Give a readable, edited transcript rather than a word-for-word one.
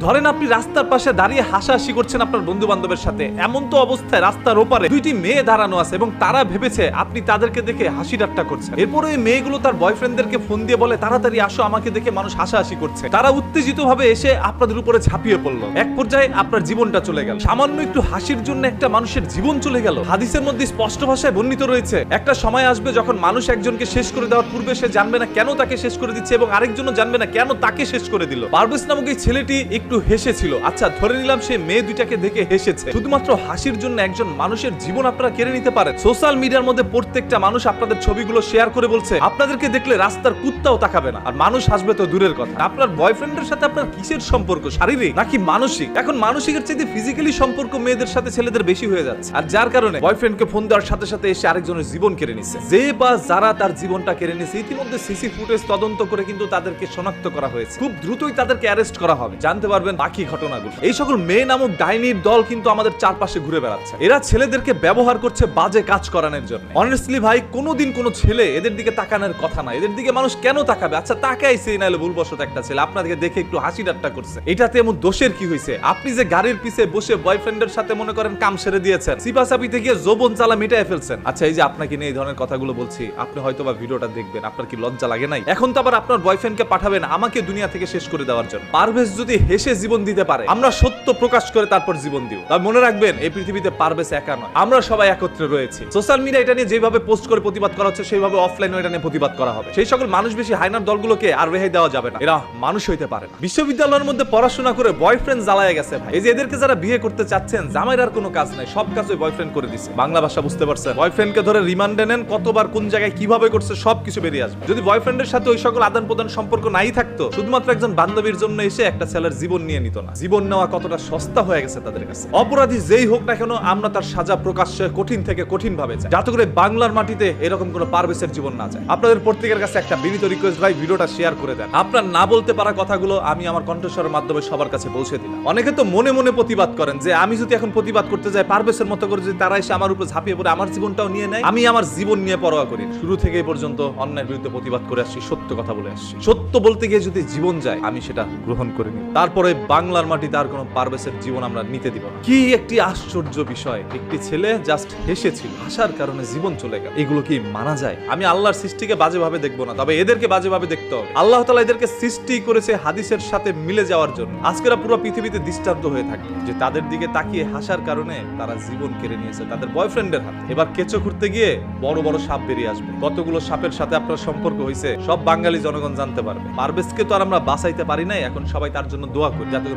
ধরেন আপনি রাস্তার পাশে দাঁড়িয়ে হাসাহাসি করছেন আপনার বন্ধু বান্ধবের সাথে, এমন তো অবস্থায় রাস্তার ওপারে দুইটি মেয়ে দাঁড়ানো আছে এবং তারা ভেবেছে আপনি তাদেরকে দেখে হাসি ঠাট্টা করছেন। এরপরে এই মেয়েগুলো তার বয়ফ্রেন্ডদেরকে ফোন দিয়ে বলে তাড়াতাড়ি আসো, আমাকে দেখে মানুষ হাসাহাসি করছে। তারা উত্তেজিত ভাবে এসে আপনাদের উপরে ঝাঁপিয়ে পড়লো। এক পর্যায়ে আপনার জীবনটা চলে গেল। সামান্য একটু হাসির জন্য একটা মানুষের জীবন চলে গেল। হাদিসের মধ্যে স্পষ্ট ভাষায় বর্ণিত রয়েছে, একটা সময় আসবে যখন মানুষ একজনকে শেষ করে দেওয়ার পূর্বে সে জানবে না কেন তাকে শেষ করে দিচ্ছে এবং আরেকজনও জানবে না কেন তাকে শেষ করে দিল। পারভেজ নামক এই ছেলেটি একটু হেসেছিল। আচ্ছা, ধরে নিলাম সে মেয়ে দুইটাকে দেখে হেসেছে। শুধুমাত্র হাসির জন্য একজন মানুষের জীবন আপনারা কেড়ে নিতে পারেন। সোশ্যাল মিডিয়ার মধ্যে প্রত্যেকটা মানুষ আপনাদের ছবিগুলো শেয়ার করে বলছে আপনাদেরকে দেখলে রাস্তার কুত্তাও তাকাবে না, আর মানুষ হাসবে তো দূরের কথা। আপনার বয়ফ্রেন্ডের সাথে আপনার কিসের সম্পর্ক, শারীরিক নাকি মানসিক? এখন মানসিকের চাইতে ফিজিক্যালি সম্পর্ক মেয়েদের সাথে ছেলেদের বেশি হয়ে যাচ্ছে, আর যার কারণে বয়ফ্রেন্ডকে ফোন দেওয়ার সাথে সাথে এসে আরেকজনের জীবন কেড়ে নিচ্ছে। যে বা যারা তার জীবনটা কেড়ে নিচ্ছে ইতিমধ্যে সিসি ফুটেজ তদন্ত করে কিন্তু তাদেরকে শনাক্ত করা হয়েছে। খুব দ্রুতই তাদেরকে অ্যারেস্ট করা হবে, জানতে পারবেন বাকি ঘটনাগুলো। এই সকল মেয়ে নামক ডাইনির দল কিন্তু আমাদের চারপাশে ঘুরে বেড়াচ্ছে। এরা ছেলেদেরকে ব্যবহার করছে বাজে কাজ করানোর জন্য। অনেস্টলি ভাই, কোনোদিন কোনো ছেলে এদের দিকে তাকানোর কথা না। এদের দিকে মানুষ কেন তাকাবে? আচ্ছা তাকাইছে, নাহলে ভুলবশত একটা ছেলে আপনাদেরকে দেখে একটু হাসি ঠাট্টা করছে, এটাতে এমন দোষের কি হয়েছে? আপনি যে গাড়ির পিছে বসে বয়ফ্রেন্ডের সাথে মনে করেন কাম সেরে দিয়েছেন, সিপাসাপিতে গিয়ে যৌবন জ্বালা মিটায় ফেলছেন। আচ্ছা, এই যে আপনাকে নিয়ে এই ধরনের কথাগুলো বলছি, আপনি হয়তোবা ভিডিওটা দেখবেন, আপনার কি লজ্জা লাগে নাই? এখন তো আবার আপনার বয়ফ্রেন্ডকে পাঠাবেন আমাকে দুনিয়া থেকে শেষ করে দেওয়ার জন্য। পারভেজ যদি হেসে জীবন দিতে পারে, আমরা সত্য প্রকাশ করে তারপর জীবন দিব। তবে মনে রাখবেন, এই পৃথিবীতে পারভেজ একা নয়, আমরা সবাই একত্রে রয়েছি। সোশ্যাল মিডিয়া এটা নিয়ে যেভাবে পোস্ট করে প্রতিবাদ করা হচ্ছে, সেইভাবে অফলাইনে এটা নিয়ে প্রতিবাদ করা হবে। সেই সকল মানুষ বেশি হাইনার দলগুলোকে আর রেহাই দেওয়া যাবে না। এরা মানুষ হইতে পারে না। বিশ্ববিদ্যালয়ের মধ্যে পড়াশোনা করে বয়ফ্রেন্ড জ্বালায় গেছে ভাই। এই যে এদেরকে যারা বিয়ে করতে চাচ্ছেন, জামাইয়ের আর কোনো কাজ নাই, সব কাজ ওই বয়ফ্রেন্ড করে দিছে। বাংলা ভাষা বুঝতে পারছেন? বয়ফ্রেন্ডকে ধরে রিমান্ডে নেন, কতবার কোন জায়গায় কিভাবে করছে সবকিছু বেরিয়ে আসবে। যদি বয়ফ্রেন্ডের সাথে ওই সকল আদান প্রদান সম্পর্ক নাই থাকতো, শুধুমাত্র একজন বান্ধবীর জন্য এসে একটা ছেলের জীবন নিয়ে নিত না। জীবন নেওয়া কতটা সস্তা হয়ে গেছে তাদের কাছে। অপরাধী যেই হোক না কেন, আমরা তার সাজা প্রকাশ্যে কঠিন থেকে কঠিন ভাবে চাই, যাতে করে বাংলার মাটিতে এরকম কোনো পারভেজের জীবন না যায়। আপনাদের প্রত্যেকের কাছে একটা বিনীত রিকোয়েস্ট ভাই, ভিডিওটা শেয়ার করে দেন। আপনার না বলতে পারা কথাগুলো আমি আমার কণ্ঠস্বরের মাধ্যমে সবার কাছে পৌঁছে দিলাম। অনেকে তো মনে মনে প্রতিবাদ করেন যে আমি যদি এখন প্রতিবাদ করতে যাই পারভেজের মতো করে, যদি তারা এসে আমার উপর ঝাঁপিয়ে পড়ে আমার জীবনটাও নিয়ে নেয়, আমি আমার জীবন নিয়ে পরোয়া করি। শুরু থেকে এই পর্যন্ত অন্যায়ের বিরুদ্ধে প্রতিবাদ করে আসছি, সত্য কথা বলে আসছি। সত্য বলতে গিয়ে যদি জীবন যায়, আমি সেটা গ্রহণ করে নিই। তারপরে বাংলার মাটিতে আর কোনো পারভেজের জীবন আমরা নিতে দিব না। কি একটি আশ্চর্য বিষয়, একটি ছেলে জাস্ট হেসেছিল, হাসার কারণে জীবন চলে গেল। এগুলো কি মানা যায়? আমি আল্লাহর সৃষ্টিকে বাজেভাবে দেখবো না, তবে এদেরকে বাজেভাবে দেখতে হবে। আল্লাহ তাআলা এদেরকে সৃষ্টি করেছে হাদিসের সাথে মিলে যাওয়ার জন্য। আজকেরা পুরো পৃথিবীতে দৃষ্টান্ত হয়ে থাকবে যে তাদের দিকে তাকিয়ে হাসার কারণে তারা জীবন কেড়ে নিয়েছে তাদের বয়ফ্রেন্ডের হাতে। এবার কেঁচো খুঁড়তে গিয়ে বড় বড় সাপ বেরিয়ে আসবে। কতগুলো সাপের সাথে আপনার সম্পর্ক হয়েছে সব বাঙালি জনগণ জানতে পারবে। পারভেজকে তো আর আমরা বাঁচাইতে পারি নাই, এখন সবাই তার জন্য দোয়া করি যাতে